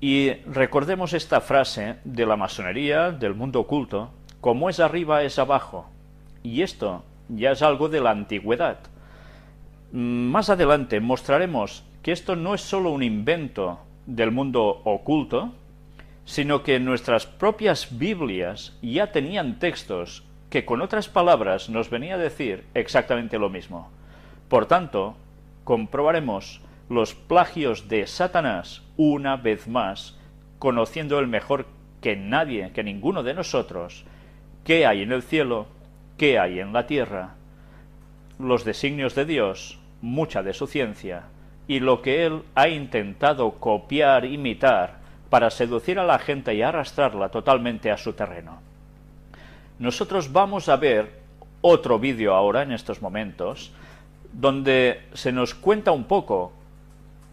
Y recordemos esta frase de la masonería, del mundo oculto: como es arriba es abajo. Y esto ya es algo de la antigüedad. Más adelante mostraremos que esto no es solo un invento del mundo oculto, sino que nuestras propias Biblias ya tenían textos que, con otras palabras, nos venía a decir exactamente lo mismo. Por tanto, comprobaremos los plagios de Satanás una vez más, conociendo él mejor que nadie, que ninguno de nosotros, qué hay en el cielo, qué hay en la tierra, los designios de Dios, mucha de su ciencia, y lo que él ha intentado copiar, imitar, para seducir a la gente y arrastrarla totalmente a su terreno. Nosotros vamos a ver otro vídeo ahora, en estos momentos, donde se nos cuenta un poco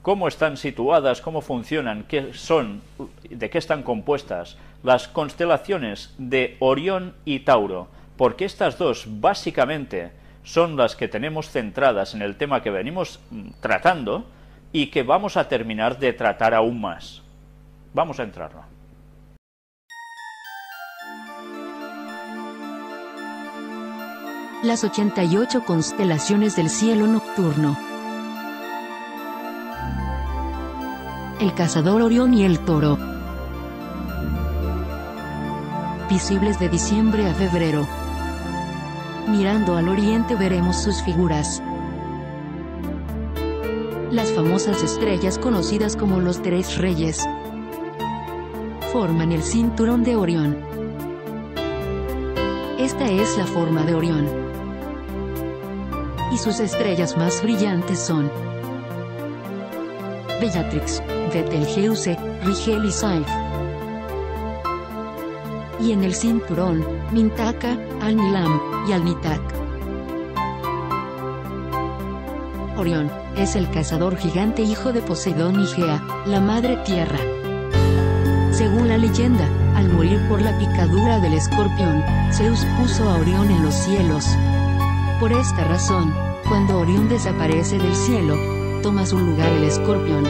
cómo están situadas, cómo funcionan, qué son, de qué están compuestas las constelaciones de Orión y Tauro, porque estas dos básicamente son las que tenemos centradas en el tema que venimos tratando y que vamos a terminar de tratar aún más. Vamos a entrarlo. Las 88 constelaciones del cielo nocturno. El cazador Orión y el toro. Visibles de diciembre a febrero. Mirando al oriente veremos sus figuras. Las famosas estrellas conocidas como los Tres Reyes forman el cinturón de Orión. Esta es la forma de Orión. Y sus estrellas más brillantes son Bellatrix, Betelgeuse, Rigel y Saiph. Y en el cinturón, Mintaka, Alnilam y Alnitak. Orión es el cazador gigante hijo de Poseidón y Gea, la madre tierra. Según la leyenda, al morir por la picadura del escorpión, Zeus puso a Orión en los cielos. Por esta razón, cuando Orión desaparece del cielo, toma su lugar el escorpión.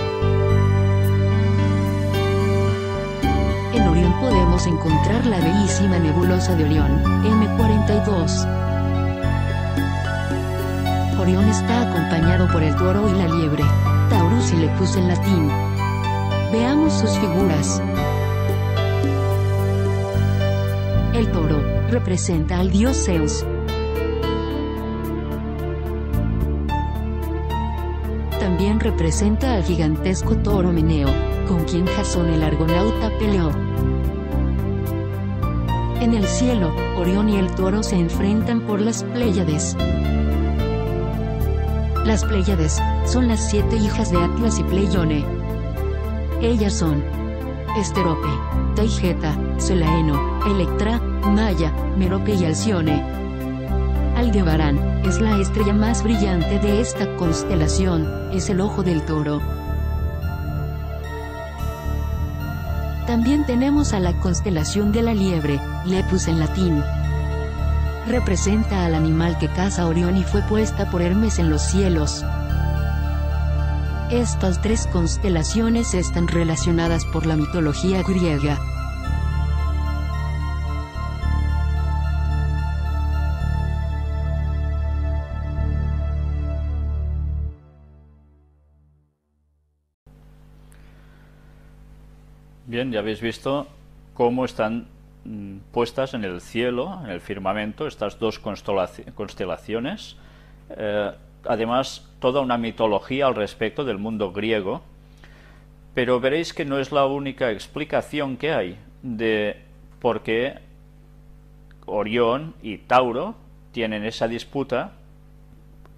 En Orión podemos encontrar la bellísima nebulosa de Orión, M42. Orión está acompañado por el toro y la liebre, Taurus y Lepus en latín. Veamos sus figuras. El toro representa al dios Zeus. También representa al gigantesco toro Meneo, con quien Jasón el argonauta peleó. En el cielo, Orión y el toro se enfrentan por las Pléyades. Las Pléyades son las 7 hijas de Atlas y Pleione. Ellas son Esterope, Taigeta, Selaeno, Electra, Maya, Merope y Alcione. Aldebarán es la estrella más brillante de esta constelación, es el ojo del toro. También tenemos a la constelación de la liebre, Lepus en latín. Representa al animal que caza Orión y fue puesta por Hermes en los cielos. Estas tres constelaciones están relacionadas por la mitología griega. Bien, ya habéis visto cómo están puestas en el cielo, en el firmamento, estas dos constelaciones. Además, toda una mitología al respecto del mundo griego. Pero veréis que no es la única explicación que hay de por qué Orión y Tauro tienen esa disputa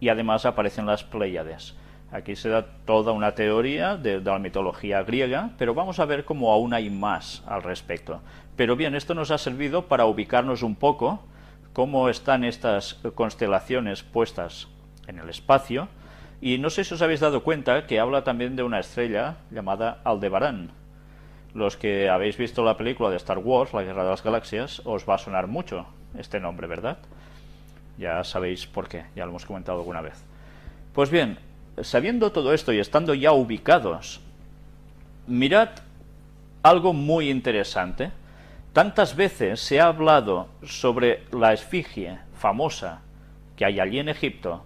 y además aparecen las Pléyades. Aquí se da toda una teoría de la mitología griega, pero vamos a ver cómo aún hay más al respecto. Pero bien, esto nos ha servido para ubicarnos un poco cómo están estas constelaciones puestas en el espacio, y no sé si os habéis dado cuenta que habla también de una estrella llamada Aldebarán. Los que habéis visto la película de Star Wars, La Guerra de las Galaxias, os va a sonar mucho este nombre, ¿verdad? Ya sabéis por qué, ya lo hemos comentado alguna vez. Pues bien, sabiendo todo esto y estando ya ubicados, mirad algo muy interesante. Tantas veces se ha hablado sobre la esfinge famosa que hay allí en Egipto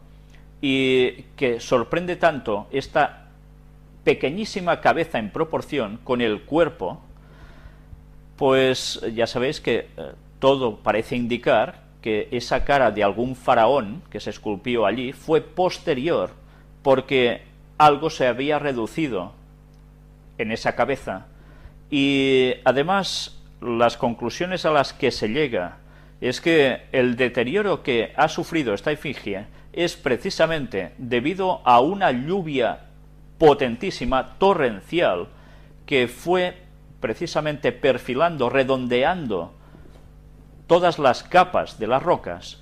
y que sorprende tanto esta pequeñísima cabeza en proporción con el cuerpo, pues ya sabéis que todo parece indicar que esa cara de algún faraón que se esculpió allí fue posterior, porque algo se había reducido en esa cabeza. Y además las conclusiones a las que se llega es que el deterioro que ha sufrido esta efigie es precisamente debido a una lluvia potentísima, torrencial, que fue precisamente perfilando, redondeando todas las capas de las rocas,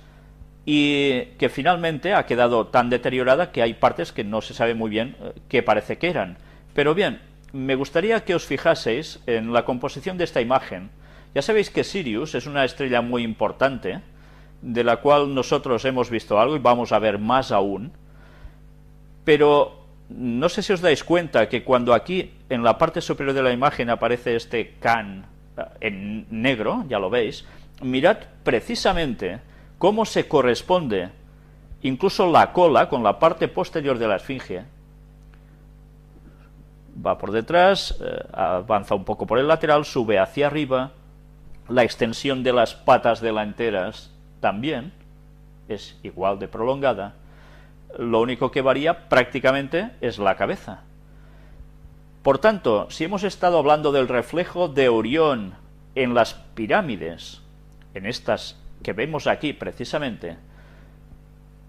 y que finalmente ha quedado tan deteriorada que hay partes que no se sabe muy bien qué parece que eran. Pero bien, me gustaría que os fijaseis en la composición de esta imagen. Ya sabéis que Sirius es una estrella muy importante, de la cual nosotros hemos visto algo y vamos a ver más aún, pero no sé si os dais cuenta que cuando aquí en la parte superior de la imagen aparece este Kan en negro, ya lo veis, mirad precisamente cómo se corresponde incluso la cola con la parte posterior de la esfinge. Va por detrás, avanza un poco por el lateral, sube hacia arriba, la extensión de las patas delanteras también es igual de prolongada. Lo único que varía prácticamente es la cabeza. Por tanto, si hemos estado hablando del reflejo de Orión en las pirámides, en estas que vemos aquí precisamente,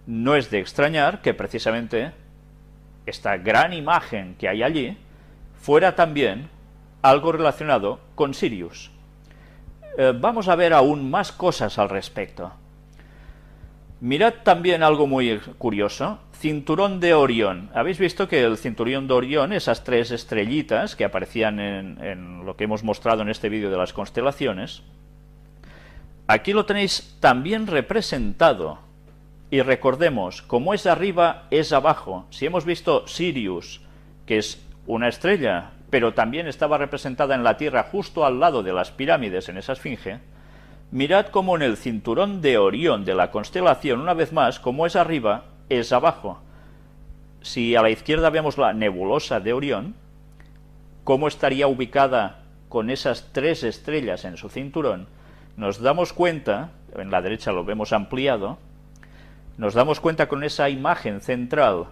no es de extrañar que precisamente esta gran imagen que hay allí fuera también algo relacionado con Sirius. Vamos a ver aún más cosas al respecto. Mirad también algo muy curioso, cinturón de Orión. Habéis visto que el cinturón de Orión, esas tres estrellitas que aparecían en lo que hemos mostrado en este vídeo de las constelaciones, aquí lo tenéis también representado. Y recordemos, como es arriba, es abajo. Si hemos visto Sirius, que es una estrella, pero también estaba representada en la Tierra justo al lado de las pirámides en esa esfinge, mirad cómo en el cinturón de Orión de la constelación, una vez más, como es arriba, es abajo. Si a la izquierda vemos la nebulosa de Orión, ¿cómo estaría ubicada con esas tres estrellas en su cinturón? Nos damos cuenta, en la derecha lo vemos ampliado, nos damos cuenta con esa imagen central,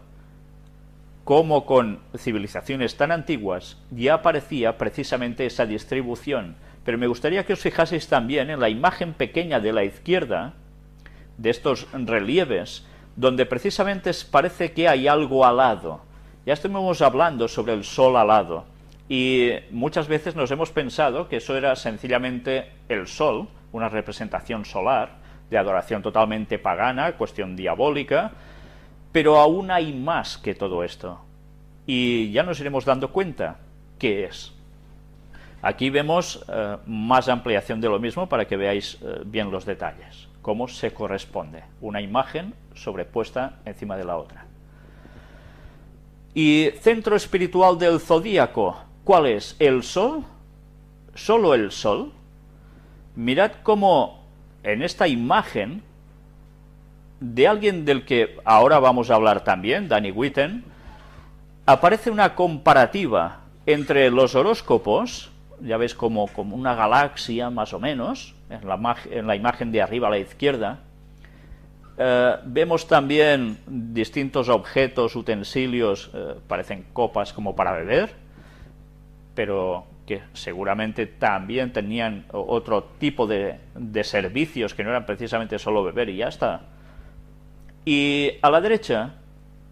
cómo con civilizaciones tan antiguas ya aparecía precisamente esa distribución. Pero me gustaría que os fijaseis también en la imagen pequeña de la izquierda, de estos relieves, donde precisamente parece que hay algo alado. Ya estuvimos hablando sobre el sol alado, y muchas veces nos hemos pensado que eso era sencillamente el sol, una representación solar, de adoración totalmente pagana, cuestión diabólica, pero aún hay más que todo esto. Y ya nos iremos dando cuenta qué es. Aquí vemos más ampliación de lo mismo para que veáis bien los detalles, cómo se corresponde una imagen sobrepuesta encima de la otra. Y centro espiritual del zodíaco, ¿cuál es? ¿El Sol? ¿Solo el Sol? Mirad cómo en esta imagen de alguien del que ahora vamos a hablar también, Danny Whitten, aparece una comparativa entre los horóscopos. Ya ves como una galaxia más o menos, en la imagen de arriba a la izquierda. Vemos también distintos objetos, utensilios, parecen copas como para beber, pero que seguramente también tenían otro tipo de servicios que no eran precisamente solo beber y ya está. Y a la derecha,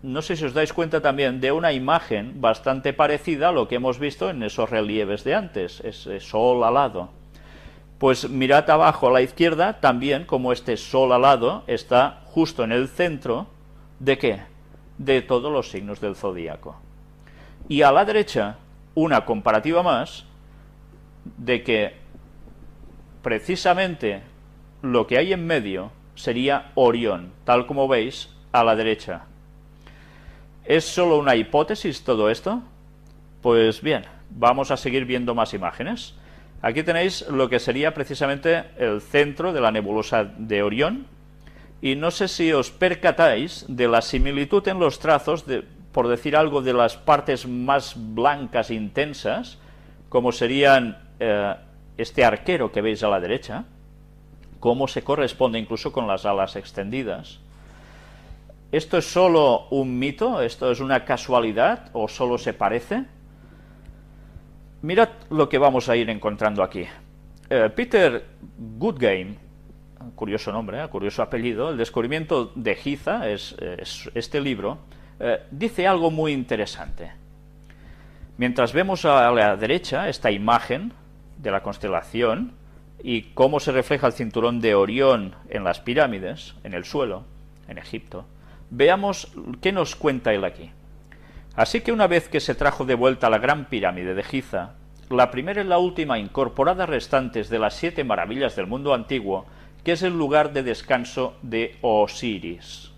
no sé si os dais cuenta también de una imagen bastante parecida a lo que hemos visto en esos relieves de antes, ese sol alado. Pues mirad abajo a la izquierda también como este sol alado está justo en el centro ¿de qué? De todos los signos del zodíaco. Y a la derecha una comparativa más de que precisamente lo que hay en medio sería Orión, tal como veis a la derecha. ¿Es solo una hipótesis todo esto? Pues bien, Vamos a seguir viendo más imágenes. Aquí tenéis lo que sería precisamente el centro de la nebulosa de Orión, y no sé si os percatáis de la similitud en los trazos, por decir algo, de las partes más blancas intensas, como serían este arquero que veis a la derecha, cómo se corresponde incluso con las alas extendidas. ¿Esto es solo un mito? ¿Esto es una casualidad? ¿O solo se parece? Mirad lo que vamos a ir encontrando aquí. Peter Goodgame, curioso nombre, curioso apellido, El descubrimiento de Giza, es este libro, dice algo muy interesante. Mientras vemos a la derecha esta imagen de la constelación y cómo se refleja el cinturón de Orión en las pirámides, en el suelo, en Egipto, veamos qué nos cuenta él aquí. Así que una vez que se trajo de vuelta la gran pirámide de Giza, la primera y la última incorporadas restantes de las 7 maravillas del mundo antiguo, que es el lugar de descanso de Osiris.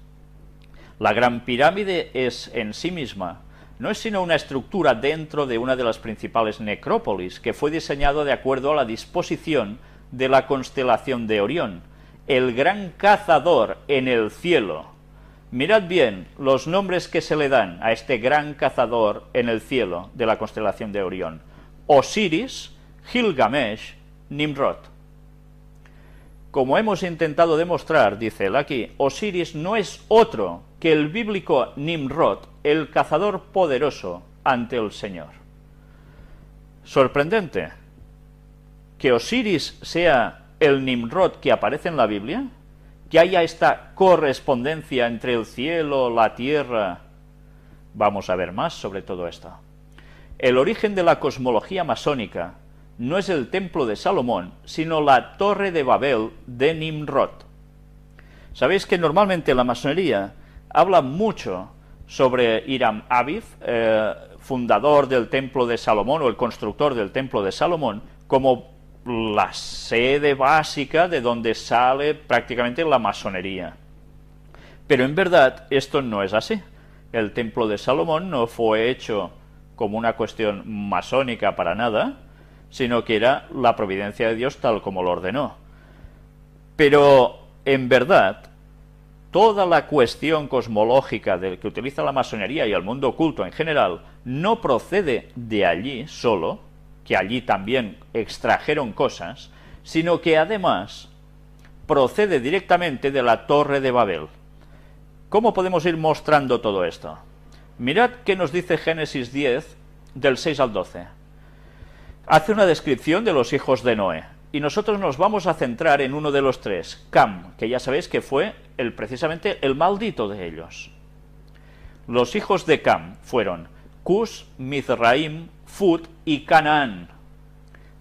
La gran pirámide es en sí misma, no es sino una estructura dentro de una de las principales necrópolis, que fue diseñado de acuerdo a la disposición de la constelación de Orión, el gran cazador en el cielo. Mirad bien los nombres que se le dan a este gran cazador en el cielo de la constelación de Orión: Osiris, Gilgamesh, Nimrod. Como hemos intentado demostrar, dice él aquí, Osiris no es otro que el bíblico Nimrod, el cazador poderoso ante el Señor. Sorprendente que Osiris sea el Nimrod que aparece en la Biblia, que haya esta correspondencia entre el cielo, la tierra. Vamos a ver más sobre todo esto. El origen de la cosmología masónica no es el templo de Salomón, sino la torre de Babel de Nimrod. Sabéis que normalmente la masonería habla mucho sobre Hiram Abiff, fundador del templo de Salomón, o el constructor del templo de Salomón, como la sede básica de donde sale prácticamente la masonería. Pero en verdad esto no es así. El templo de Salomón no fue hecho como una cuestión masónica para nada, sino que era la providencia de Dios tal como lo ordenó. Pero en verdad toda la cuestión cosmológica que utiliza la masonería y el mundo oculto en general no procede de allí solo, que allí también extrajeron cosas, sino que además procede directamente de la Torre de Babel. ¿Cómo podemos ir mostrando todo esto? Mirad qué nos dice Génesis 10, del 6 al 12. Hace una descripción de los hijos de Noé, y nosotros nos vamos a centrar en uno de los 3, Cam, que ya sabéis que fue precisamente el maldito de ellos. Los hijos de Cam fueron Cus, Mizraim, Fut y Canaán.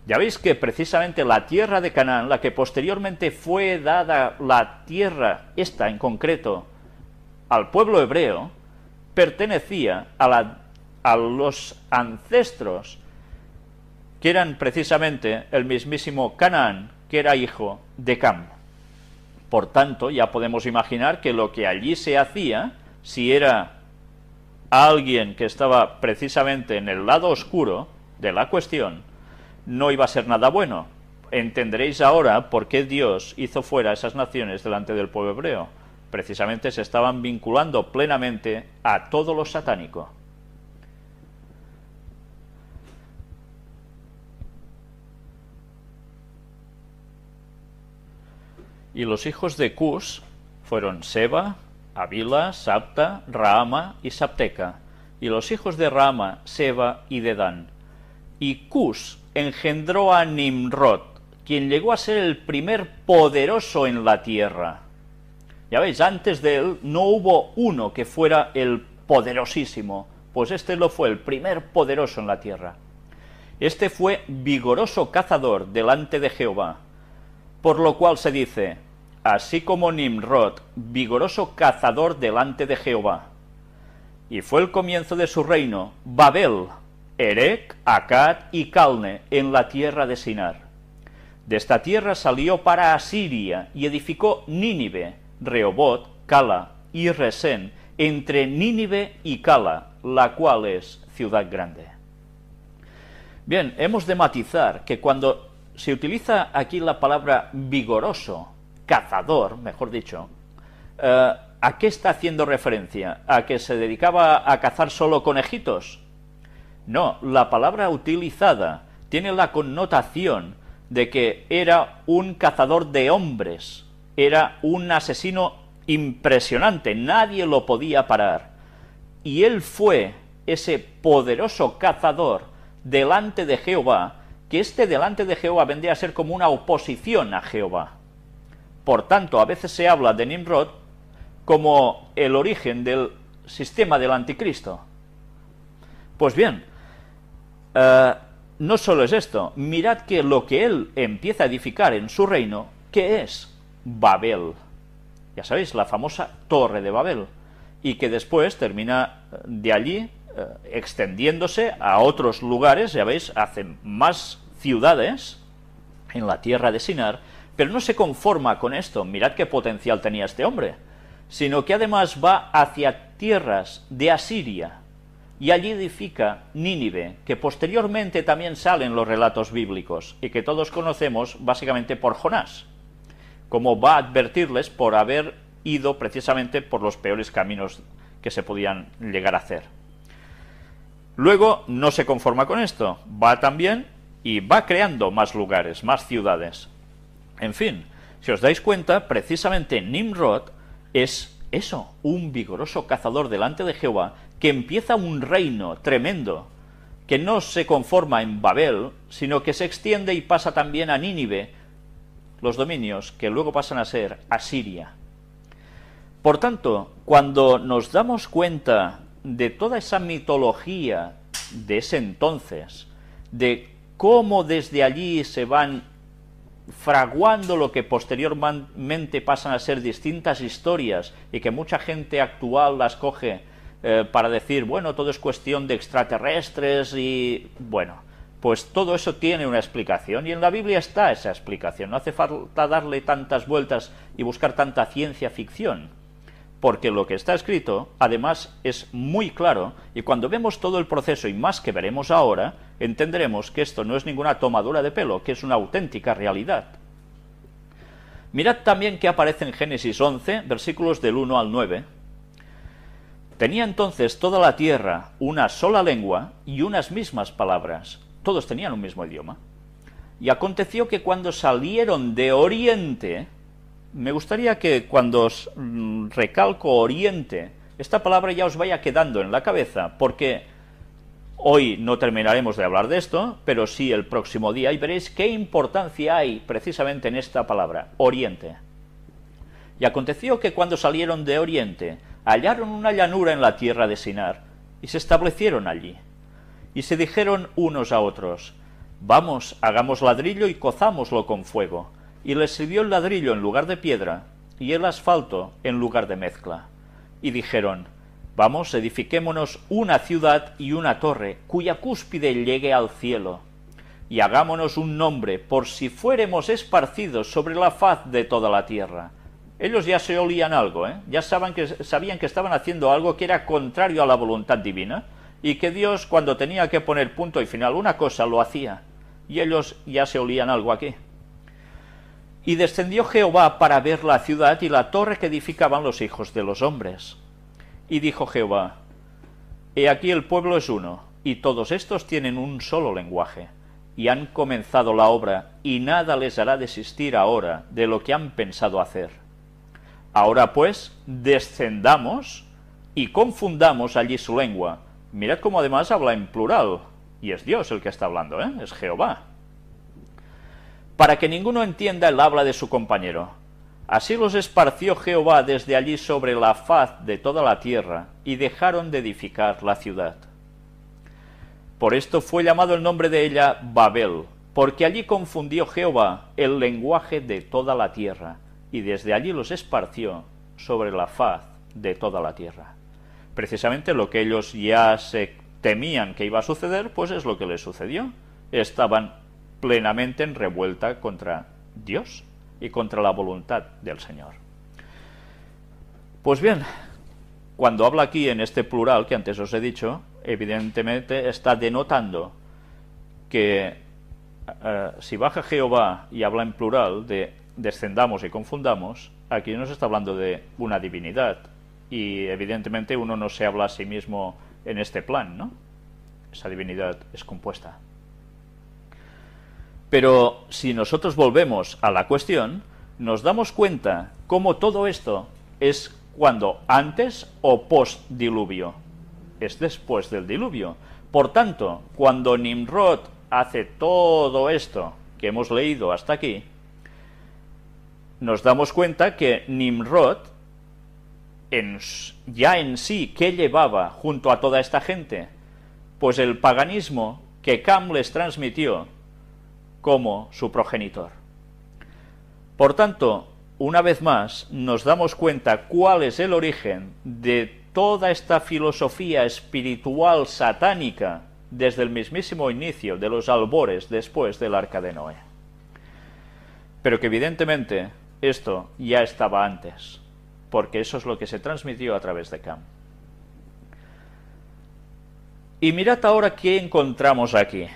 Ya veis que precisamente la tierra de Canaán, la que posteriormente fue dada, la tierra esta en concreto, al pueblo hebreo, pertenecía a los ancestros que eran precisamente el mismísimo Canaán, que era hijo de Cam. Por tanto, ya podemos imaginar que lo que allí se hacía, si era alguien que estaba precisamente en el lado oscuro de la cuestión, no iba a ser nada bueno. Entenderéis ahora por qué Dios hizo fuera esas naciones delante del pueblo hebreo. Precisamente se estaban vinculando plenamente a todo lo satánico. Y los hijos de Cus fueron Seba, Avila, Sabta, Raama y Sabteca. Y los hijos de Raama, Seba y Dedán. Y Cus engendró a Nimrod, quien llegó a ser el primer poderoso en la tierra. Ya veis, antes de él no hubo uno que fuera el poderosísimo, pues este lo fue, el primer poderoso en la tierra. Este fue vigoroso cazador delante de Jehová, por lo cual se dice, así como Nimrod, vigoroso cazador delante de Jehová. Y fue el comienzo de su reino, Babel, Erec, Akkad y Calne, en la tierra de Sinar. De esta tierra salió para Asiria y edificó Nínive, Rehobot, Cala y Resén, entre Nínive y Cala, la cual es ciudad grande. Bien, hemos de matizar que cuando se utiliza aquí la palabra vigoroso, cazador, mejor dicho, ¿a qué está haciendo referencia? ¿A que se dedicaba a cazar solo conejitos? No, la palabra utilizada tiene la connotación de que era un cazador de hombres, era un asesino impresionante, nadie lo podía parar. Y él fue ese poderoso cazador delante de Jehová, que delante de Jehová vendría a ser como una oposición a Jehová. Por tanto, a veces se habla de Nimrod como el origen del sistema del anticristo. Pues bien, no solo es esto, mirad que lo que él empieza a edificar en su reino, ¿qué es? Babel. Ya sabéis, la famosa Torre de Babel, y que después termina de allí extendiéndose a otros lugares, ya veis, hace más ciudades en la tierra de Sinar, pero no se conforma con esto, mirad qué potencial tenía este hombre, sino que además va hacia tierras de Asiria, y allí edifica Nínive, que posteriormente también sale en los relatos bíblicos, y que todos conocemos básicamente por Jonás, como va a advertirles por haber ido precisamente por los peores caminos que se podían llegar a hacer. Luego no se conforma con esto, va también y va creando más lugares, más ciudades. En fin, si os dais cuenta, precisamente Nimrod es eso, un vigoroso cazador delante de Jehová, que empieza un reino tremendo, que no se conforma en Babel, sino que se extiende y pasa también a Nínive, los dominios que luego pasan a ser Asiria. Por tanto, cuando nos damos cuenta de toda esa mitología de ese entonces, de cómo desde allí se van fraguando lo que posteriormente pasan a ser distintas historias y que mucha gente actual las coge para decir, bueno, todo es cuestión de extraterrestres y, bueno, pues todo eso tiene una explicación y en la Biblia está esa explicación, no hace falta darle tantas vueltas y buscar tanta ciencia ficción, porque lo que está escrito, además, es muy claro, y cuando vemos todo el proceso y más que veremos ahora, entenderemos que esto no es ninguna tomadura de pelo, que es una auténtica realidad. Mirad también que aparece en Génesis 11, versículos del 1 al 9. Tenía entonces toda la tierra una sola lengua y unas mismas palabras. Todos tenían un mismo idioma. Y aconteció que cuando salieron de Oriente, me gustaría que cuando os recalco Oriente, esta palabra ya os vaya quedando en la cabeza, porque hoy no terminaremos de hablar de esto, pero sí el próximo día, y veréis qué importancia hay precisamente en esta palabra, Oriente. Y aconteció que cuando salieron de Oriente, hallaron una llanura en la tierra de Sinar, y se establecieron allí. Y se dijeron unos a otros, vamos, hagamos ladrillo y cozámoslo con fuego. Y les sirvió el ladrillo en lugar de piedra, y el asfalto en lugar de mezcla. Y dijeron, vamos, edifiquémonos una ciudad y una torre, cuya cúspide llegue al cielo, y hagámonos un nombre, por si fuéremos esparcidos sobre la faz de toda la tierra. Ellos ya se olían algo, ya sabían que estaban haciendo algo que era contrario a la voluntad divina, y que Dios, cuando tenía que poner punto y final una cosa, lo hacía, y ellos ya se olían algo aquí. Y descendió Jehová para ver la ciudad y la torre que edificaban los hijos de los hombres. Y dijo Jehová, he aquí el pueblo es uno, y todos estos tienen un solo lenguaje, y han comenzado la obra, y nada les hará desistir ahora de lo que han pensado hacer. Ahora pues, descendamos y confundamos allí su lengua. Mirad cómo además habla en plural, y es Dios el que está hablando, es Jehová. Para que ninguno entienda el habla de su compañero. Así los esparció Jehová desde allí sobre la faz de toda la tierra, y dejaron de edificar la ciudad. Por esto fue llamado el nombre de ella Babel, porque allí confundió Jehová el lenguaje de toda la tierra, y desde allí los esparció sobre la faz de toda la tierra. Precisamente lo que ellos ya se temían que iba a suceder, pues es lo que les sucedió. Estaban plenamente en revuelta contra Dios y contra la voluntad del Señor. Pues bien, cuando habla aquí en este plural que antes os he dicho, evidentemente está denotando que si baja Jehová y habla en plural de descendamos y confundamos, aquí no se está hablando de una divinidad, y evidentemente uno no se habla a sí mismo en este plan, ¿no? Esa divinidad es compuesta. Pero si nosotros volvemos a la cuestión, nos damos cuenta cómo todo esto es cuando antes o post diluvio. Es después del diluvio. Por tanto, cuando Nimrod hace todo esto que hemos leído hasta aquí, nos damos cuenta que Nimrod, ya en sí, ¿qué llevaba junto a toda esta gente? Pues el paganismo que Cam les transmitió como su progenitor. Por tanto, una vez más, nos damos cuenta cuál es el origen de toda esta filosofía espiritual satánica desde el mismísimo inicio de los albores después del Arca de Noé. Pero que evidentemente esto ya estaba antes, porque eso es lo que se transmitió a través de Cam. Y mirad ahora qué encontramos aquí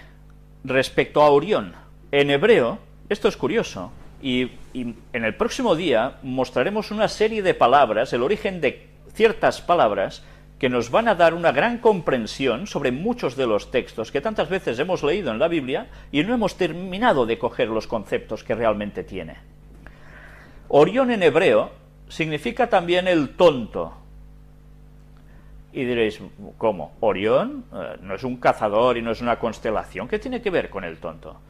respecto a Orión. En hebreo, esto es curioso, y en el próximo día mostraremos una serie de palabras, el origen de ciertas palabras que nos van a dar una gran comprensión sobre muchos de los textos que tantas veces hemos leído en la Biblia y no hemos terminado de coger los conceptos que realmente tiene. Orión en hebreo significa también el tonto. Y diréis, ¿cómo? ¿Orión? No es un cazador y no es una constelación. ¿Qué tiene que ver con el tonto?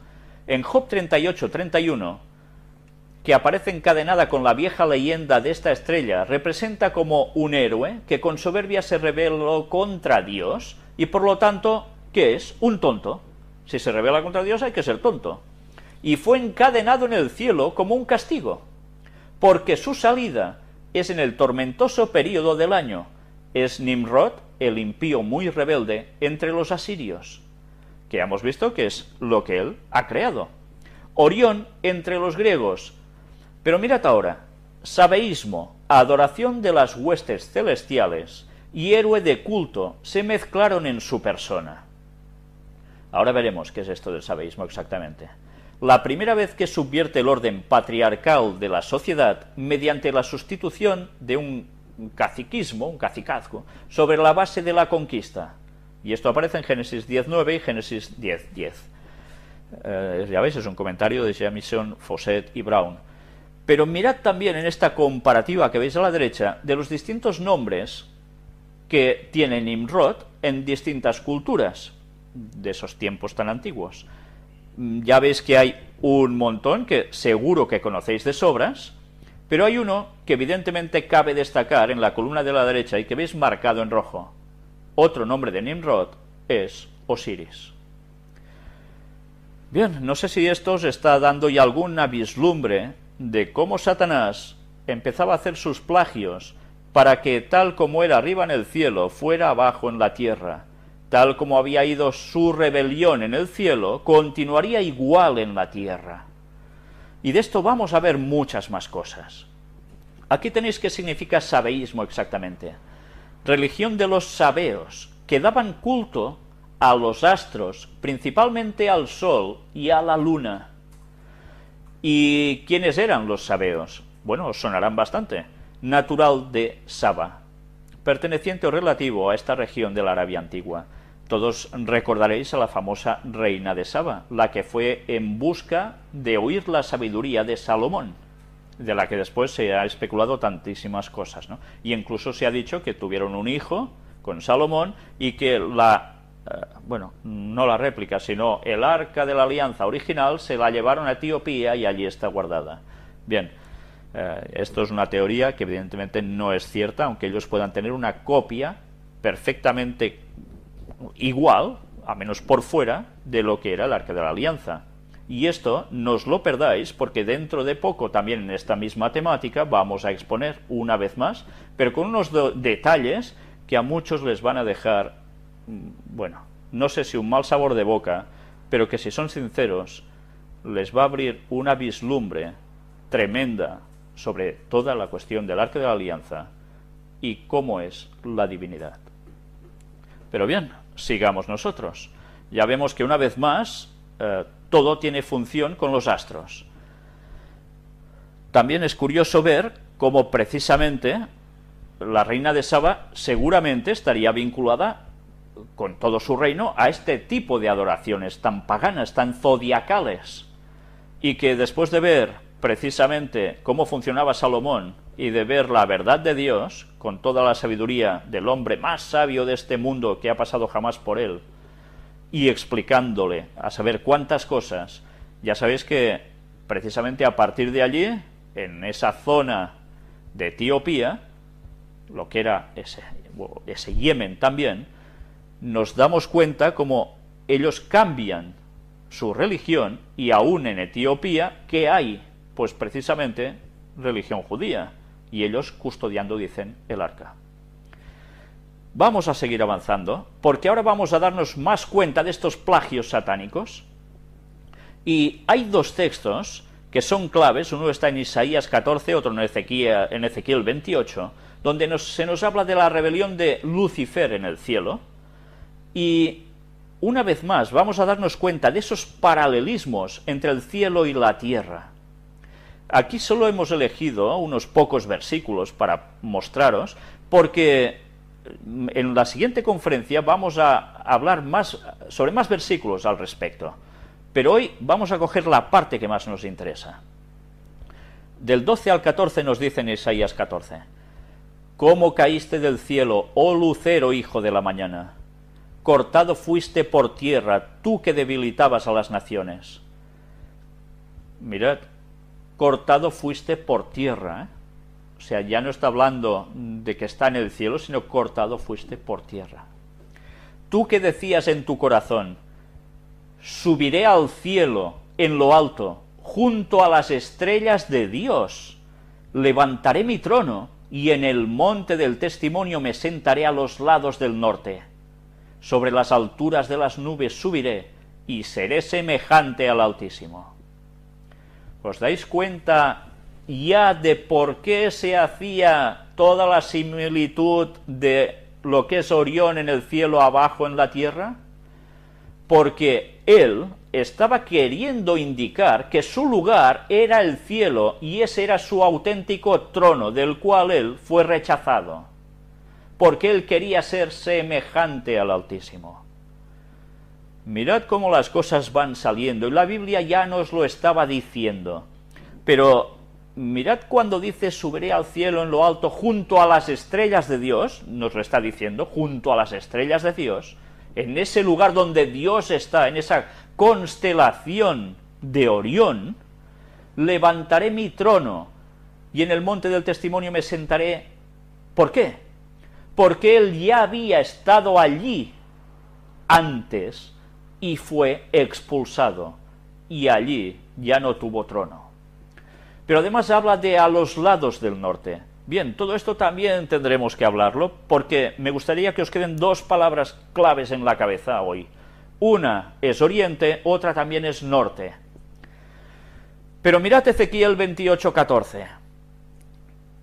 En Job 38-31, que aparece encadenada con la vieja leyenda de esta estrella, representa como un héroe que con soberbia se rebeló contra Dios y por lo tanto, ¿qué es? Un tonto. Si se rebela contra Dios hay que ser tonto. Y fue encadenado en el cielo como un castigo, porque su salida es en el tormentoso período del año. Es Nimrod, el impío muy rebelde, entre los asirios, que hemos visto que es lo que él ha creado. Orión entre los griegos. Pero mirad ahora, sabeísmo, adoración de las huestes celestiales y héroe de culto se mezclaron en su persona. Ahora veremos qué es esto del sabeísmo exactamente. La primera vez que subvierte el orden patriarcal de la sociedad mediante la sustitución de un caciquismo, un cacicazgo, sobre la base de la conquista. Y esto aparece en Génesis 10.9 y Génesis 10.10. Ya veis, es un comentario de Jamieson, Fawcett y Brown. Pero mirad también en esta comparativa que veis a la derecha de los distintos nombres que tiene Nimrod en distintas culturas de esos tiempos tan antiguos. Ya veis que hay un montón que seguro que conocéis de sobras, pero hay uno que evidentemente cabe destacar en la columna de la derecha y que veis marcado en rojo. Otro nombre de Nimrod es Osiris. Bien, no sé si esto os está dando ya alguna vislumbre de cómo Satanás empezaba a hacer sus plagios para que tal como era arriba en el cielo, fuera abajo en la tierra. Tal como había ido su rebelión en el cielo, continuaría igual en la tierra. Y de esto vamos a ver muchas más cosas. Aquí tenéis qué significa sabeísmo exactamente. Religión de los sabeos, que daban culto a los astros, principalmente al sol y a la luna. ¿Y quiénes eran los sabeos? Bueno, os sonarán bastante. Natural de Saba, perteneciente o relativo a esta región de la Arabia Antigua. Todos recordaréis a la famosa reina de Saba, la que fue en busca de oír la sabiduría de Salomón, de la que después se ha especulado tantísimas cosas, ¿no? Y incluso se ha dicho que tuvieron un hijo con Salomón y que no la réplica, sino el arca de la alianza original se la llevaron a Etiopía y allí está guardada. Bien, esto es una teoría que evidentemente no es cierta, aunque ellos puedan tener una copia perfectamente igual, a menos por fuera, de lo que era el arca de la alianza. Y esto no os lo perdáis, porque dentro de poco, también en esta misma temática, vamos a exponer una vez más, pero con unos detalles que a muchos les van a dejar, bueno, no sé si un mal sabor de boca, pero que si son sinceros, les va a abrir una vislumbre tremenda sobre toda la cuestión del arca de la alianza y cómo es la divinidad. Pero bien, sigamos nosotros. Ya vemos que una vez más todo tiene función con los astros. También es curioso ver cómo precisamente la reina de Saba seguramente estaría vinculada con todo su reino a este tipo de adoraciones tan paganas, tan zodiacales, y que después de ver precisamente cómo funcionaba Salomón y de ver la verdad de Dios, con toda la sabiduría del hombre más sabio de este mundo que ha pasado jamás por él, y explicándole a saber cuántas cosas, ya sabéis que precisamente a partir de allí, en esa zona de Etiopía, lo que era ese Yemen también, nos damos cuenta cómo ellos cambian su religión, y aún en Etiopía, que hay, pues precisamente, religión judía, y ellos custodiando, dicen, el arca. Vamos a seguir avanzando, porque ahora vamos a darnos más cuenta de estos plagios satánicos, y hay dos textos que son claves, uno está en Isaías 14, otro en Ezequiel 28, donde se nos habla de la rebelión de Lucifer en el cielo, y una vez más vamos a darnos cuenta de esos paralelismos entre el cielo y la tierra. Aquí solo hemos elegido unos pocos versículos para mostraros, porque en la siguiente conferencia vamos a hablar sobre más versículos al respecto, pero hoy vamos a coger la parte que más nos interesa. Del 12 al 14 nos dice en Isaías 14: ¿Cómo caíste del cielo, oh lucero, hijo de la mañana? Cortado fuiste por tierra, tú que debilitabas a las naciones. Mirad, cortado fuiste por tierra, ¿eh? O sea, ya no está hablando de que está en el cielo, sino cortado fuiste por tierra. Tú que decías en tu corazón: subiré al cielo, en lo alto, junto a las estrellas de Dios. Levantaré mi trono, y en el monte del testimonio me sentaré a los lados del norte. Sobre las alturas de las nubes subiré, y seré semejante al Altísimo. ¿Os dais cuenta ya de por qué se hacía toda la similitud de lo que es Orión en el cielo abajo en la tierra? Porque él estaba queriendo indicar que su lugar era el cielo, y ese era su auténtico trono, del cual él fue rechazado, porque él quería ser semejante al Altísimo. Mirad cómo las cosas van saliendo, y la Biblia ya nos lo estaba diciendo, pero mirad cuando dice subiré al cielo en lo alto junto a las estrellas de Dios, nos lo está diciendo, junto a las estrellas de Dios, en ese lugar donde Dios está, en esa constelación de Orión. Levantaré mi trono, y en el monte del testimonio me sentaré. ¿Por qué? Porque él ya había estado allí antes y fue expulsado, y allí ya no tuvo trono. Pero además habla de a los lados del norte. Bien, todo esto también tendremos que hablarlo, porque me gustaría que os queden dos palabras claves en la cabeza hoy. Una es oriente, otra también es norte. Pero mirad Ezequiel 28:14.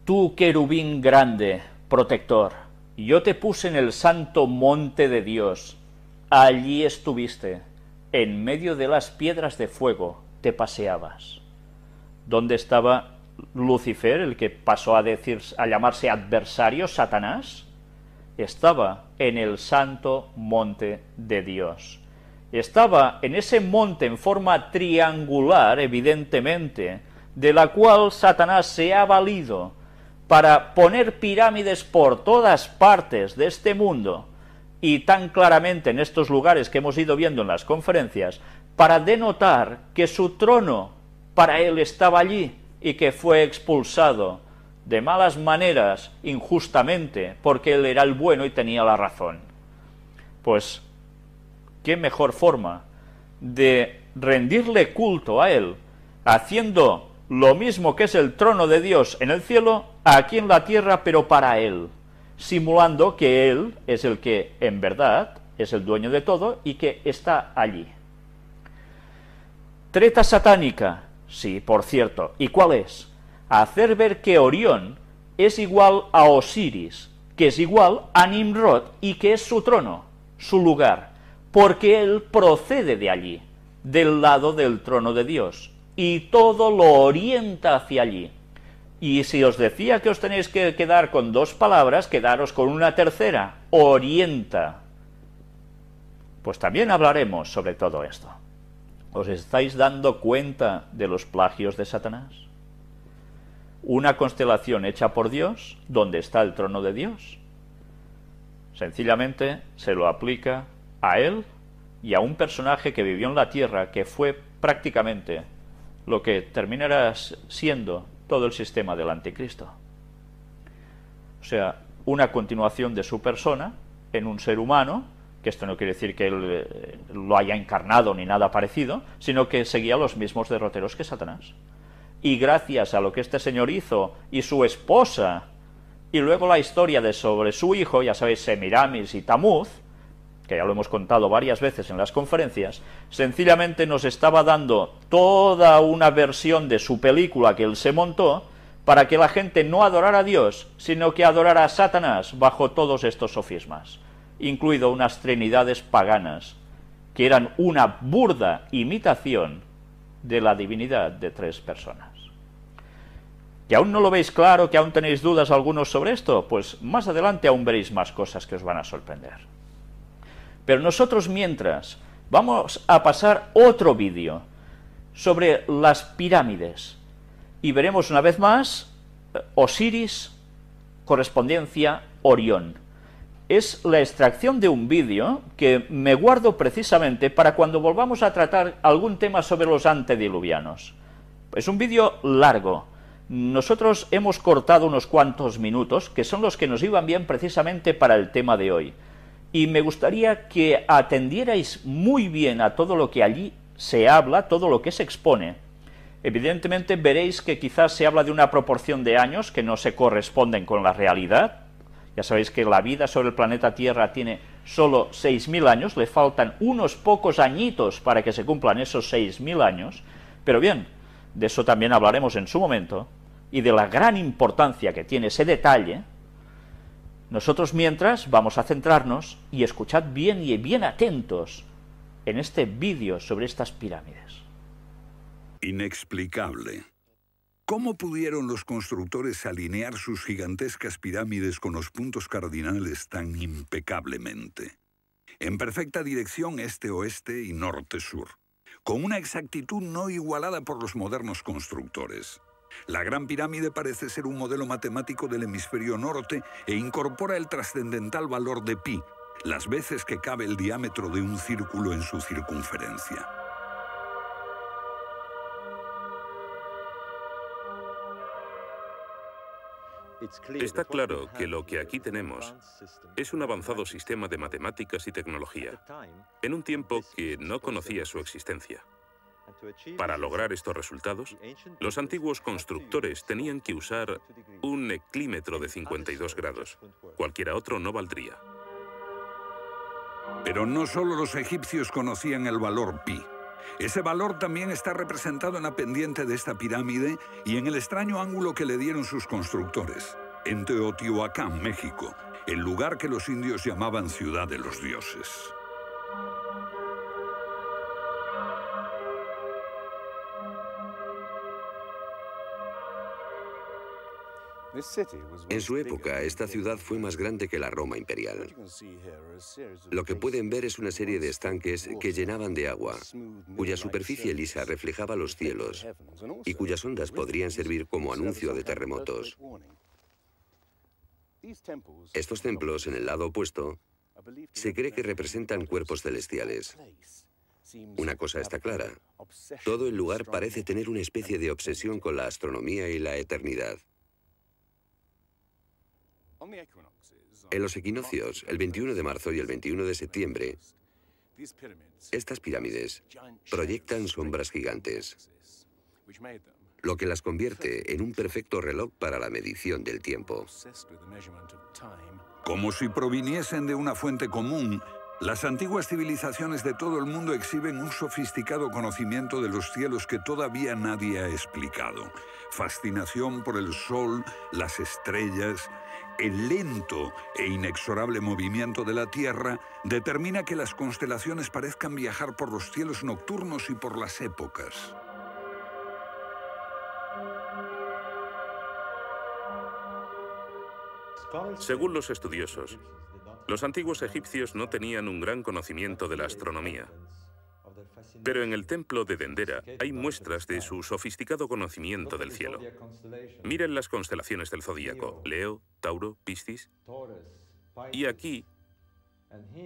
Tú, querubín grande, protector, yo te puse en el santo monte de Dios. Allí estuviste, en medio de las piedras de fuego te paseabas. ¿Dónde estaba Lucifer, el que pasó a llamarse adversario, Satanás? Estaba en el santo monte de Dios. Estaba en ese monte en forma triangular, evidentemente, de la cual Satanás se ha valido para poner pirámides por todas partes de este mundo, y tan claramente en estos lugares que hemos ido viendo en las conferencias, para denotar que su trono para él estaba allí, y que fue expulsado de malas maneras, injustamente, porque él era el bueno y tenía la razón. Pues, ¿qué mejor forma de rendirle culto a él, haciendo lo mismo que es el trono de Dios en el cielo, aquí en la tierra, pero para él, simulando que él es el que, en verdad, es el dueño de todo y que está allí? Treta satánica. Sí, por cierto. ¿Y cuál es? Hacer ver que Orión es igual a Osiris, que es igual a Nimrod, y que es su trono, su lugar, porque él procede de allí. del lado del trono de Dios, y todo lo orienta hacia allí. Y si os decía que os tenéis que quedar con dos palabras, quedaros con una tercera, orienta. Pues también hablaremos sobre todo esto. ¿Os estáis dando cuenta de los plagios de Satanás? Una constelación hecha por Dios, donde está el trono de Dios. Sencillamente se lo aplica a él y a un personaje que vivió en la tierra, que fue prácticamente lo que terminará siendo todo el sistema del anticristo. O sea, una continuación de su persona en un ser humano, que esto no quiere decir que él lo haya encarnado ni nada parecido, sino que seguía los mismos derroteros que Satanás. Y gracias a lo que este señor hizo y su esposa, y luego la historia sobre su hijo, ya sabéis, Semiramis y Tamuz, que ya lo hemos contado varias veces en las conferencias, sencillamente nos estaba dando toda una versión de su película que él se montó para que la gente no adorara a Dios, sino que adorara a Satanás bajo todos estos sofismas, incluido unas trinidades paganas, que eran una burda imitación de la divinidad de tres personas. ¿Que aún no lo veis claro, que aún tenéis dudas algunos sobre esto? Pues más adelante aún veréis más cosas que os van a sorprender. Pero nosotros mientras vamos a pasar otro vídeo sobre las pirámides y veremos una vez más Osiris, correspondencia Orión. Es la extracción de un vídeo que me guardo precisamente para cuando volvamos a tratar algún tema sobre los antediluvianos. Es un vídeo largo. Nosotros hemos cortado unos cuantos minutos, que son los que nos iban bien precisamente para el tema de hoy. Y me gustaría que atendierais muy bien a todo lo que allí se habla, todo lo que se expone. Evidentemente veréis que quizás se habla de una proporción de años que no se corresponden con la realidad. Ya sabéis que la vida sobre el planeta Tierra tiene solo 6.000 años, le faltan unos pocos añitos para que se cumplan esos 6.000 años, pero bien, de eso también hablaremos en su momento, y de la gran importancia que tiene ese detalle. Nosotros mientras vamos a centrarnos, y escuchad bien y bien atentos, en este vídeo sobre estas pirámides. Inexplicable. ¿Cómo pudieron los constructores alinear sus gigantescas pirámides con los puntos cardinales tan impecablemente? En perfecta dirección este-oeste y norte-sur, con una exactitud no igualada por los modernos constructores. La Gran Pirámide parece ser un modelo matemático del hemisferio norte e incorpora el trascendental valor de pi, las veces que cabe el diámetro de un círculo en su circunferencia. Está claro que lo que aquí tenemos es un avanzado sistema de matemáticas y tecnología, en un tiempo que no conocía su existencia. Para lograr estos resultados, los antiguos constructores tenían que usar un eclímetro de 52 grados. Cualquiera otro no valdría. Pero no solo los egipcios conocían el valor pi. Ese valor también está representado en la pendiente de esta pirámide y en el extraño ángulo que le dieron sus constructores, en Teotihuacán, México, el lugar que los indios llamaban Ciudad de los Dioses. En su época, esta ciudad fue más grande que la Roma imperial. Lo que pueden ver es una serie de estanques que llenaban de agua, cuya superficie lisa reflejaba los cielos y cuyas ondas podrían servir como anuncio de terremotos. Estos templos, en el lado opuesto, se cree que representan cuerpos celestiales. Una cosa está clara: todo el lugar parece tener una especie de obsesión con la astronomía y la eternidad. En los equinoccios, el 21 de marzo y el 21 de septiembre, estas pirámides proyectan sombras gigantes, lo que las convierte en un perfecto reloj para la medición del tiempo. Como si proviniesen de una fuente común, Las antiguas civilizaciones de todo el mundo exhiben un sofisticado conocimiento de los cielos que todavía nadie ha explicado. Fascinación por el sol, las estrellas, el lento e inexorable movimiento de la Tierra determina que las constelaciones parezcan viajar por los cielos nocturnos y por las épocas. Según los estudiosos, los antiguos egipcios no tenían un gran conocimiento de la astronomía. Pero en el templo de Dendera hay muestras de su sofisticado conocimiento del cielo. Miren las constelaciones del zodíaco: Leo, Tauro, Piscis. Y aquí,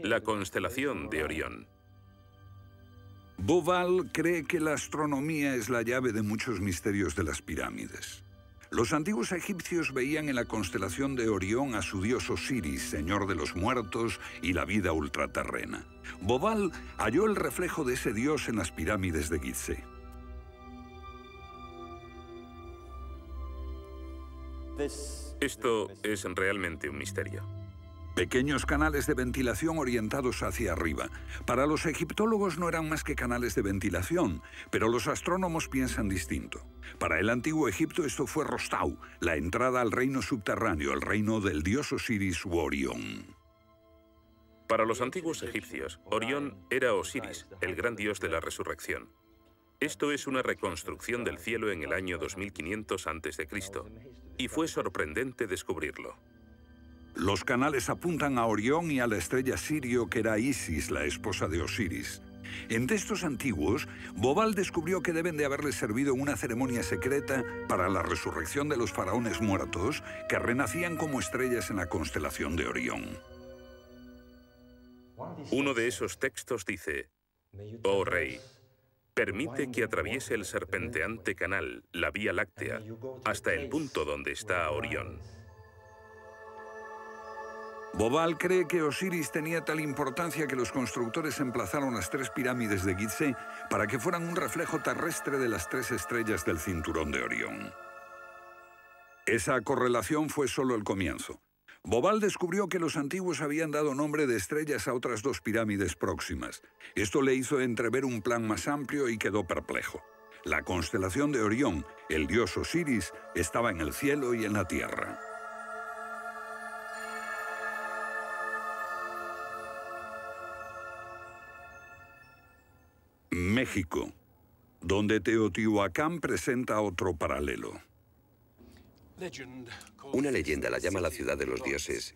la constelación de Orión. Bauval cree que la astronomía es la llave de muchos misterios de las pirámides. Los antiguos egipcios veían en la constelación de Orión a su dios Osiris, señor de los muertos y la vida ultraterrena. Bauval halló el reflejo de ese dios en las pirámides de Gizeh. Esto es realmente un misterio. Pequeños canales de ventilación orientados hacia arriba. Para los egiptólogos no eran más que canales de ventilación, pero los astrónomos piensan distinto. Para el antiguo Egipto esto fue Rostau, la entrada al reino subterráneo, el reino del dios Osiris u Orión. Para los antiguos egipcios, Orión era Osiris, el gran dios de la resurrección. Esto es una reconstrucción del cielo en el año 2500 a.C., y fue sorprendente descubrirlo. Los canales apuntan a Orión y a la estrella Sirio, que era Isis, la esposa de Osiris. En textos antiguos, Bauval descubrió que deben de haberle servido una ceremonia secreta para la resurrección de los faraones muertos, que renacían como estrellas en la constelación de Orión. Uno de esos textos dice: «Oh rey, permite que atraviese el serpenteante canal, la Vía Láctea, hasta el punto donde está Orión». Bauval cree que Osiris tenía tal importancia que los constructores emplazaron las 3 pirámides de Gizeh para que fueran un reflejo terrestre de las 3 estrellas del cinturón de Orión. Esa correlación fue solo el comienzo. Bauval descubrió que los antiguos habían dado nombre de estrellas a otras 2 pirámides próximas. Esto le hizo entrever un plan más amplio y quedó perplejo. La constelación de Orión, el dios Osiris, estaba en el cielo y en la tierra. México, donde Teotihuacán presenta otro paralelo. Una leyenda la llama la ciudad de los dioses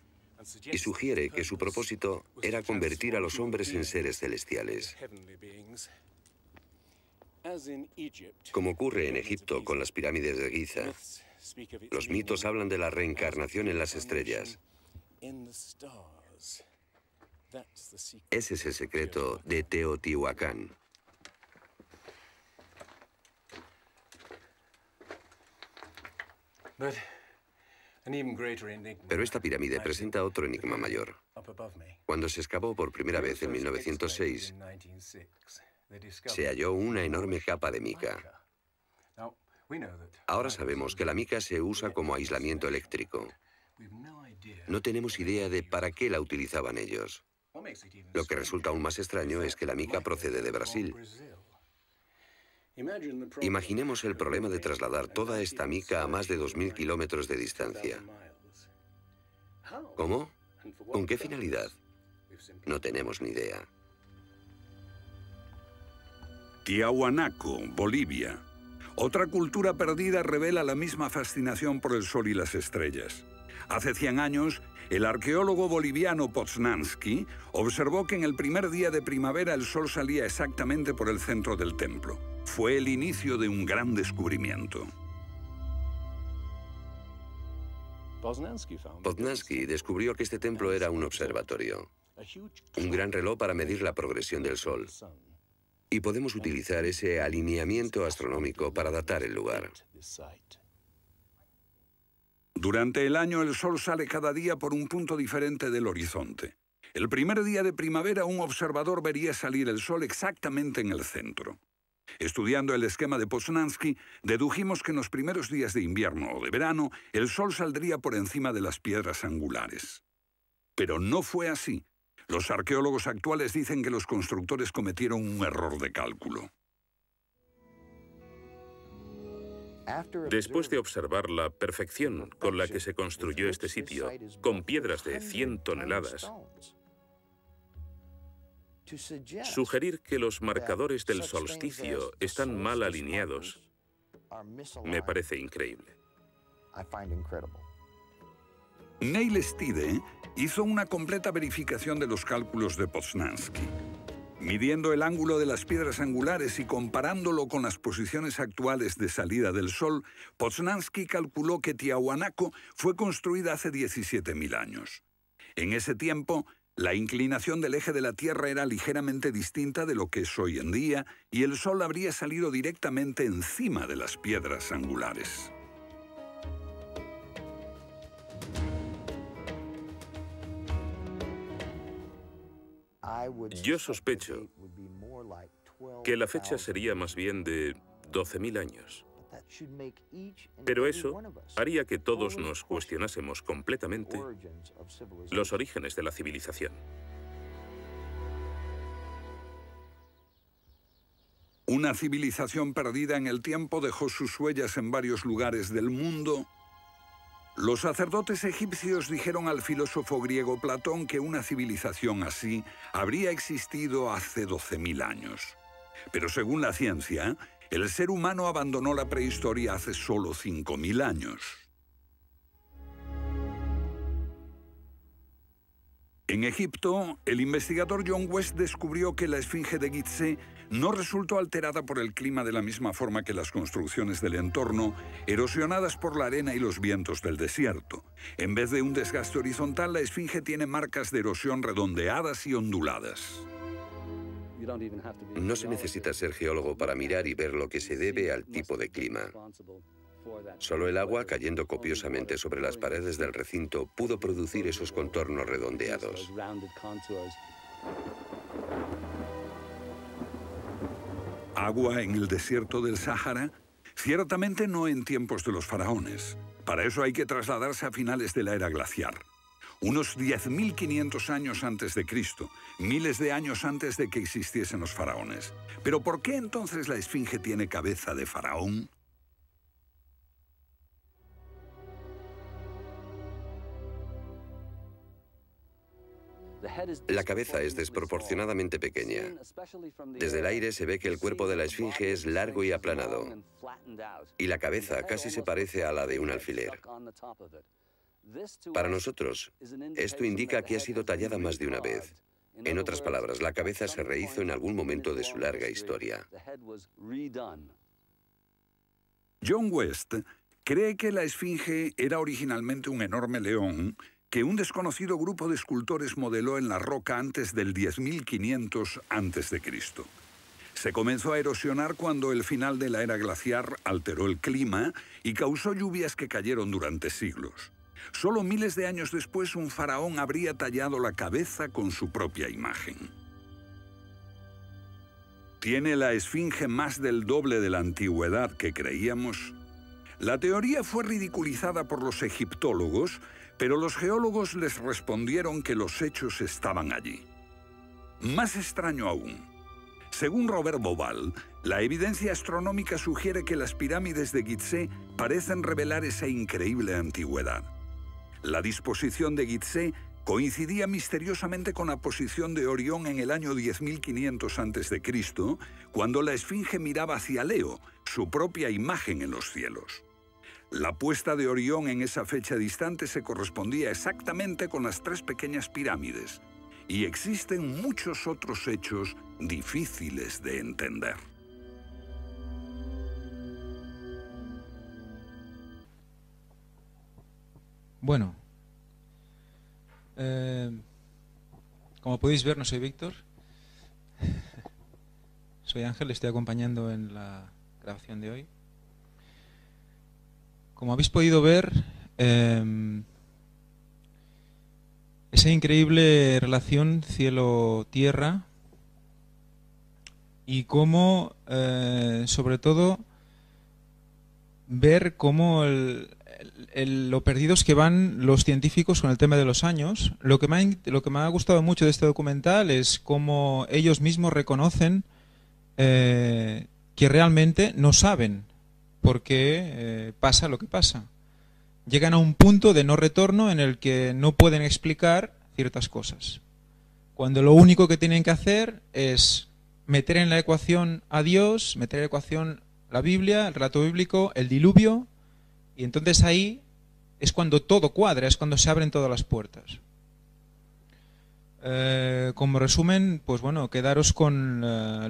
y sugiere que su propósito era convertir a los hombres en seres celestiales. Como ocurre en Egipto con las pirámides de Giza, los mitos hablan de la reencarnación en las estrellas. Ese es el secreto de Teotihuacán. Pero esta pirámide presenta otro enigma mayor. Cuando se excavó por primera vez en 1906, se halló una enorme capa de mica. Ahora sabemos que la mica se usa como aislamiento eléctrico. No tenemos idea de para qué la utilizaban ellos. Lo que resulta aún más extraño es que la mica procede de Brasil. Imaginemos el problema de trasladar toda esta mica a más de 2000 kilómetros de distancia. ¿Cómo? ¿Con qué finalidad? No tenemos ni idea. Tiahuanaco, Bolivia. Otra cultura perdida revela la misma fascinación por el sol y las estrellas. Hace 100 años, el arqueólogo boliviano Poznański observó que en el primer día de primavera el sol salía exactamente por el centro del templo. Fue el inicio de un gran descubrimiento. Poznański descubrió que este templo era un observatorio, un gran reloj para medir la progresión del sol. Y podemos utilizar ese alineamiento astronómico para datar el lugar. Durante el año el sol sale cada día por un punto diferente del horizonte. El primer día de primavera un observador vería salir el sol exactamente en el centro. Estudiando el esquema de Poznański, dedujimos que en los primeros días de invierno o de verano el sol saldría por encima de las piedras angulares. Pero no fue así. Los arqueólogos actuales dicen que los constructores cometieron un error de cálculo. Después de observar la perfección con la que se construyó este sitio, con piedras de 100 toneladas, sugerir que los marcadores del solsticio están mal alineados me parece increíble. Neil Stide hizo una completa verificación de los cálculos de Poznański. Midiendo el ángulo de las piedras angulares y comparándolo con las posiciones actuales de salida del Sol, Poznański calculó que Tiahuanaco fue construida hace 17.000 años. En ese tiempo, la inclinación del eje de la Tierra era ligeramente distinta de lo que es hoy en día y el Sol habría salido directamente encima de las piedras angulares. Yo sospecho que la fecha sería más bien de 12.000 años. Pero eso haría que todos nos cuestionásemos completamente los orígenes de la civilización. Una civilización perdida en el tiempo dejó sus huellas en varios lugares del mundo. Los sacerdotes egipcios dijeron al filósofo griego Platón que una civilización así habría existido hace 12.000 años. Pero según la ciencia, el ser humano abandonó la prehistoria hace solo 5.000 años. En Egipto, el investigador John West descubrió que la esfinge de Gizeh no resultó alterada por el clima de la misma forma que las construcciones del entorno, erosionadas por la arena y los vientos del desierto. En vez de un desgaste horizontal, la esfinge tiene marcas de erosión redondeadas y onduladas. No se necesita ser geólogo para mirar y ver lo que se debe al tipo de clima. Solo el agua cayendo copiosamente sobre las paredes del recinto pudo producir esos contornos redondeados. ¿Agua en el desierto del Sáhara? Ciertamente no en tiempos de los faraones. Para eso hay que trasladarse a finales de la era glaciar. Unos 10.500 años antes de Cristo, miles de años antes de que existiesen los faraones. ¿Pero por qué entonces la esfinge tiene cabeza de faraón? La cabeza es desproporcionadamente pequeña. Desde el aire se ve que el cuerpo de la esfinge es largo y aplanado, y la cabeza casi se parece a la de un alfiler. Para nosotros, esto indica que ha sido tallada más de una vez. En otras palabras, la cabeza se rehizo en algún momento de su larga historia. John West cree que la esfinge era originalmente un enorme león que un desconocido grupo de escultores modeló en la roca antes del 10.500 a.C. Se comenzó a erosionar cuando el final de la era glaciar alteró el clima y causó lluvias que cayeron durante siglos. Solo miles de años después, un faraón habría tallado la cabeza con su propia imagen. ¿Tiene la esfinge más del doble de la antigüedad que creíamos? La teoría fue ridiculizada por los egiptólogos, pero los geólogos les respondieron que los hechos estaban allí. Más extraño aún. Según Robert Bauval, la evidencia astronómica sugiere que las pirámides de Gizeh parecen revelar esa increíble antigüedad. La disposición de Gizeh coincidía misteriosamente con la posición de Orión en el año 10.500 a.C., cuando la esfinge miraba hacia Leo, su propia imagen en los cielos. La puesta de Orión en esa fecha distante se correspondía exactamente con las tres pequeñas pirámides, y existen muchos otros hechos difíciles de entender. Bueno, como podéis ver, no soy Víctor, soy Ángel, estoy acompañando en la grabación de hoy. Como habéis podido ver, esa increíble relación cielo-tierra y cómo, sobre todo, ver cómo lo perdidos que van los científicos con el tema de los años. Lo que me ha gustado mucho de este documental es cómo ellos mismos reconocen que realmente no saben por qué pasa lo que pasa. Llegan a un punto de no retorno en el que no pueden explicar ciertas cosas. Cuando lo único que tienen que hacer es meter en la ecuación a Dios, meter en la ecuación la Biblia, el relato bíblico, el diluvio, y entonces ahí es cuando todo cuadra, es cuando se abren todas las puertas. Como resumen, pues bueno, quedaros con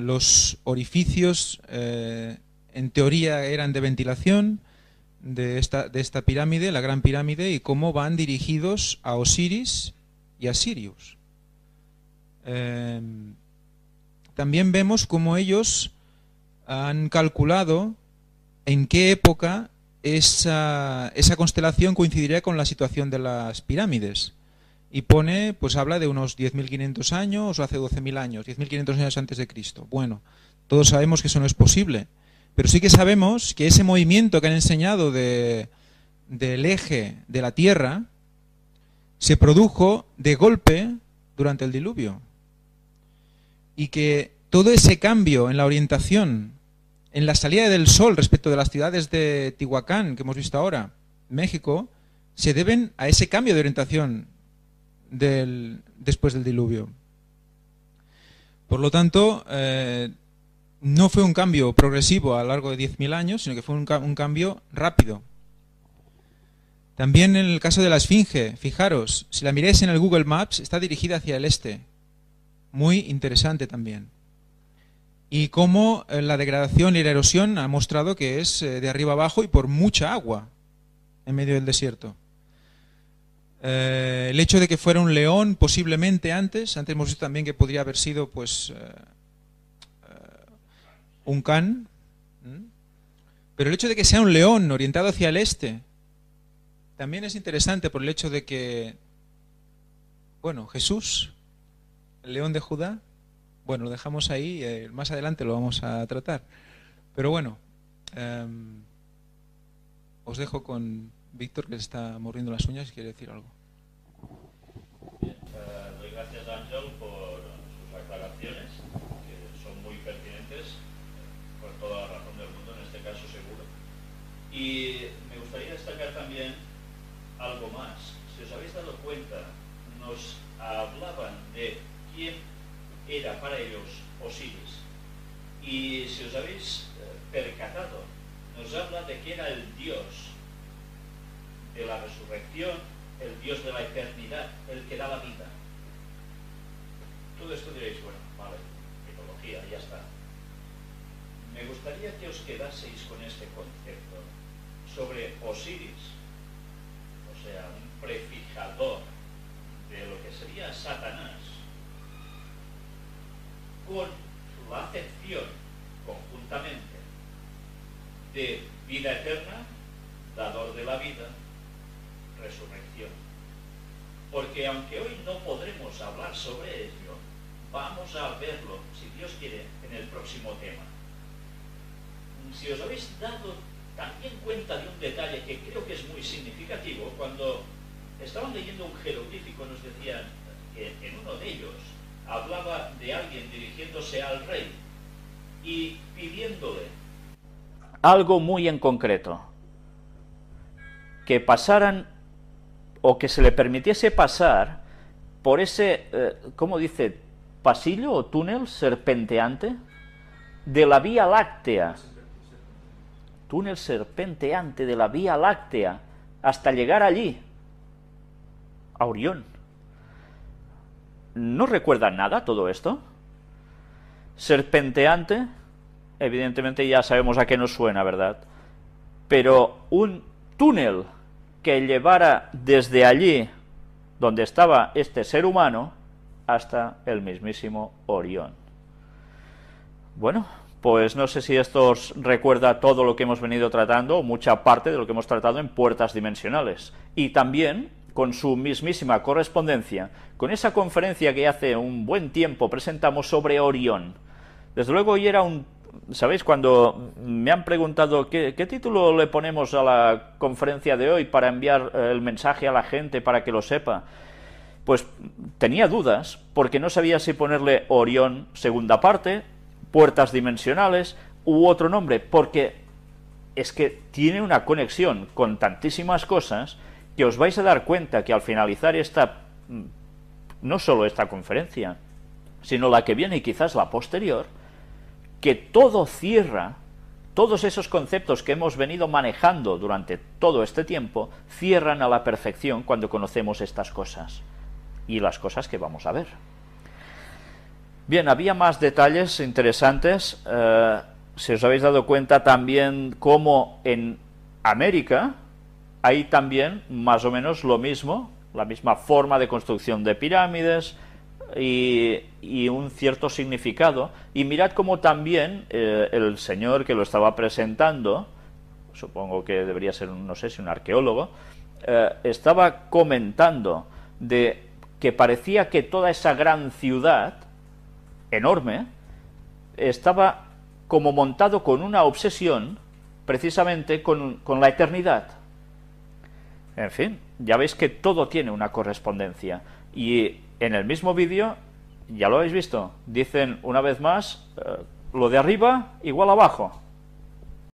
los orificios, en teoría eran de ventilación de esta pirámide, la Gran Pirámide, y cómo van dirigidos a Osiris y a Sirius. También vemos cómo ellos han calculado en qué época esa constelación coincidiría con la situación de las pirámides. Y pone, pues habla de unos 10.500 años o hace 12.000 años, 10.500 años antes de Cristo. Bueno, todos sabemos que eso no es posible, pero sí que sabemos que ese movimiento que han enseñado del eje de la Tierra se produjo de golpe durante el diluvio. Y que todo ese cambio en la orientación, en la salida del sol respecto de las ciudades de Teotihuacán, que hemos visto ahora, México, se deben a ese cambio de orientación después del diluvio. Por lo tanto, no fue un cambio progresivo a lo largo de 10.000 años, sino que fue un cambio rápido. También en el caso de la Esfinge, fijaros, si la miráis en el Google Maps, está dirigida hacia el este. Muy interesante también. Y cómo la degradación y la erosión ha mostrado que es de arriba abajo y por mucha agua en medio del desierto. El hecho de que fuera un león posiblemente antes hemos visto también que podría haber sido pues un can, pero el hecho de que sea un león orientado hacia el este también es interesante por el hecho de que, bueno, Jesús, el león de Judá, bueno, lo dejamos ahí, más adelante lo vamos a tratar, pero bueno, os dejo con Víctor, que se está mordiendo las uñas y quiere decir algo. Bien, doy gracias a Ángel por sus aclaraciones, que son muy pertinentes, por toda la razón del mundo, en este caso seguro. Y me gustaría destacar también algo más. Si os habéis dado cuenta, nos hablaban de quién era para ellos Osiris. Y si os habéis percatado, nos habla de que era el dios de la resurrección, el Dios de la eternidad, el que da la vida. Todo esto diréis, bueno, vale, mitología, ya está. Me gustaría que os quedaseis con este concepto sobre Osiris, o sea, un prefijador de lo que sería Satanás, con la acepción conjuntamente de vida eterna, dador de la vida, resurrección. Porque aunque hoy no podremos hablar sobre ello, vamos a verlo, si Dios quiere, en el próximo tema. Si os habéis dado también cuenta de un detalle que creo que es muy significativo, cuando estaban leyendo un jeroglífico nos decían que en uno de ellos hablaba de alguien dirigiéndose al rey y pidiéndole algo muy en concreto, que pasaran o que se le permitiese pasar por ese, ¿cómo dice? ¿Pasillo o túnel serpenteante? De la Vía Láctea. Túnel serpenteante de la Vía Láctea hasta llegar allí, a Orión. ¿No recuerdan nada todo esto? Serpenteante, evidentemente ya sabemos a qué nos suena, ¿verdad? Pero un túnel que llevara desde allí, donde estaba este ser humano, hasta el mismísimo Orión. Bueno, pues no sé si esto os recuerda todo lo que hemos venido tratando, o mucha parte de lo que hemos tratado en Puertas Dimensionales. Y también con su mismísima correspondencia, con esa conferencia que hace un buen tiempo presentamos sobre Orión. Desde luego hoy era un ¿sabéis? Cuando me han preguntado qué título le ponemos a la conferencia de hoy para enviar el mensaje a la gente para que lo sepa, pues tenía dudas, porque no sabía si ponerle Orión segunda parte, puertas dimensionales u otro nombre, porque es que tiene una conexión con tantísimas cosas que os vais a dar cuenta que al finalizar no solo esta conferencia, sino la que viene y quizás la posterior, que todo cierra, todos esos conceptos que hemos venido manejando durante todo este tiempo, cierran a la perfección cuando conocemos estas cosas y las cosas que vamos a ver. Bien, había más detalles interesantes. Si os habéis dado cuenta también cómo en América hay también más o menos lo mismo, la misma forma de construcción de pirámides y un cierto significado. Y mirad cómo también el señor que lo estaba presentando, supongo que debería ser, no sé si un arqueólogo, estaba comentando de que parecía que toda esa gran ciudad enorme estaba como montado con una obsesión precisamente con la eternidad. En fin, ya veis que todo tiene una correspondencia. Y en el mismo vídeo, ya lo habéis visto, dicen una vez más, lo de arriba igual abajo.